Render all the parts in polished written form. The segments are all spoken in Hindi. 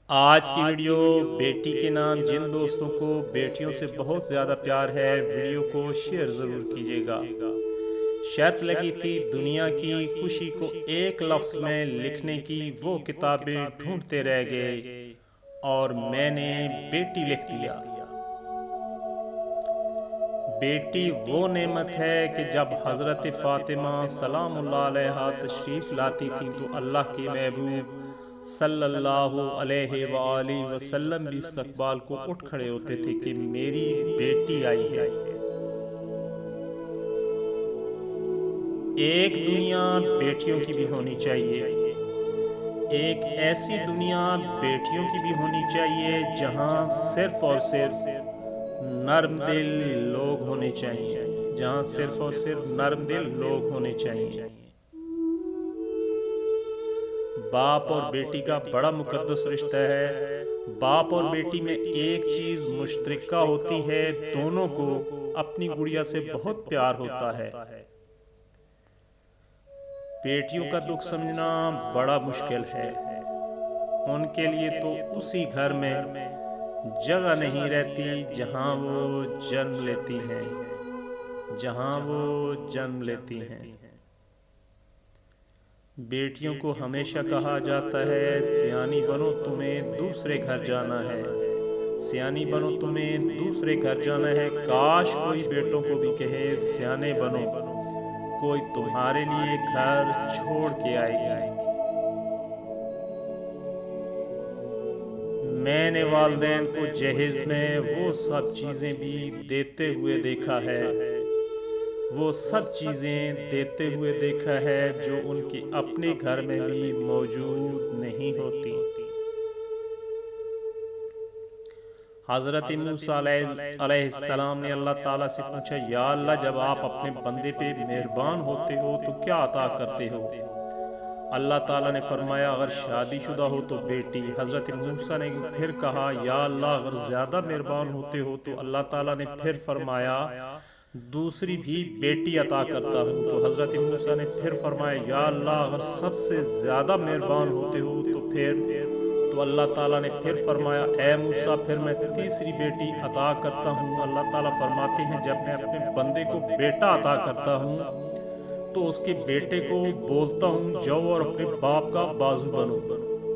आज की वीडियो बेटी के नाम। जिन दोस्तों को बेटियों से बहुत ज़्यादा प्यार है वीडियो को शेयर ज़रूर कीजिएगा। शर्त लगी थी दुनिया की खुशी को एक लफ्ज़ में लिखने की, वो किताबें ढूंढते रह गए और मैंने बेटी लिख दिया। बेटी वो नेमत है कि जब हज़रत फ़ातिमा सलामुल्लाह अलैहा तशरीफ़ लाती थी तो अल्लाह के महबूब सल्लल्लाहु अलैहि वसल्लम भी इस्तकबाल को उठ खड़े होते थे कि मेरी बेटी आई है। एक दुनिया बेटियों की भी होनी चाहिए, एक ऐसी दुनिया बेटियों की भी होनी चाहिए जहां सिर्फ और सिर्फ नर्म दिल लोग होने चाहिए, जहां सिर्फ और सिर्फ नर्म दिल लोग होने चाहिए। बाप और बेटी का बड़ा मुकद्दस रिश्ता है। बाप और बेटी में एक चीज मुश्तरका होती है, दोनों को अपनी गुड़िया से बहुत प्यार होता है। बेटियों का दुख समझना बड़ा मुश्किल है। उनके लिए तो उसी घर में जगह नहीं रहती जहां वो जन्म लेती हैं, जहां वो जन्म लेती हैं। बेटियों को हमेशा कहा जाता है सियानी बनो तुम्हें दूसरे घर जाना है, सियानी बनो तुम्हें दूसरे घर जाना है। काश कोई बेटों को भी कहे सियाने बनो, कोई तुम्हारे लिए घर छोड़ के आएगी। मैंने वालिदैन को जहेज में वो सब चीज़ें भी देते हुए देखा है, वो सब चीज़ें देते हुए देखा है जो उनके अपने घर में भी मौजूद नहीं होती। हज़रत मूसा अलैहिस्सलाम ने अल्लाह ताला से पूछा, या अल्लाह जब आप अपने बंदे पे मेहरबान होते हो तो क्या अता करते हो? अल्लाह ताला ने फरमाया अगर शादीशुदा हो तो बेटी। हज़रत मूसा ने फिर कहा, या अल्लाह अगर ज़्यादा मेहरबान होते हो तो अल्लाह ताला ने फिर फरमाया दूसरी भी बेटी अता करता हूँ। तो हज़रत मूसा ने फिर फरमाया, या अल्लाह अगर सबसे ज़्यादा मेहरबान होते हो तो अल्लाह ताला ने फिर फरमाया, ए मूसा फिर मैं तीसरी बेटी अता करता हूँ। अल्लाह ताला फरमाते हैं जब मैं अपने बंदे को बेटा अता करता हूँ तो उसके बेटे को बोलता हूँ जाओ और अपने बाप का बाजू बनो,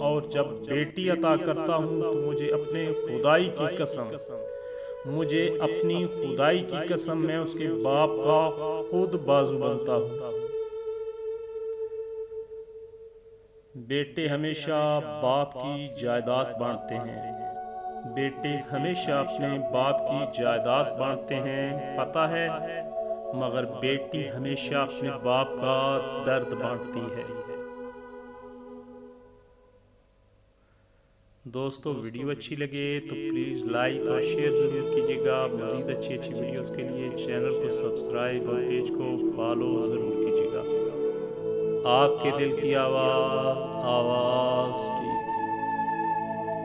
और जब बेटी अता करता हूँ तो मुझे अपने खुदाई की कसम, मुझे अपनी खुदाई की कसम मैं उसके बाप का खुद बाजू बनता हूँ। बेटे हमेशा बाप की जायदाद बांटते हैं, बेटे हमेशा अपने बाप की जायदाद बांटते हैं, पता है, मगर बेटी हमेशा अपने बाप का दर्द बांटती है। दोस्तों वीडियो अच्छी लगे तो प्लीज़ लाइक और शेयर ज़रूर कीजिएगा। मज़ीद अच्छी अच्छी वीडियोस के लिए चैनल को सब्सक्राइब और पेज को फॉलो ज़रूर कीजिएगा। आपके दिल की आवाज़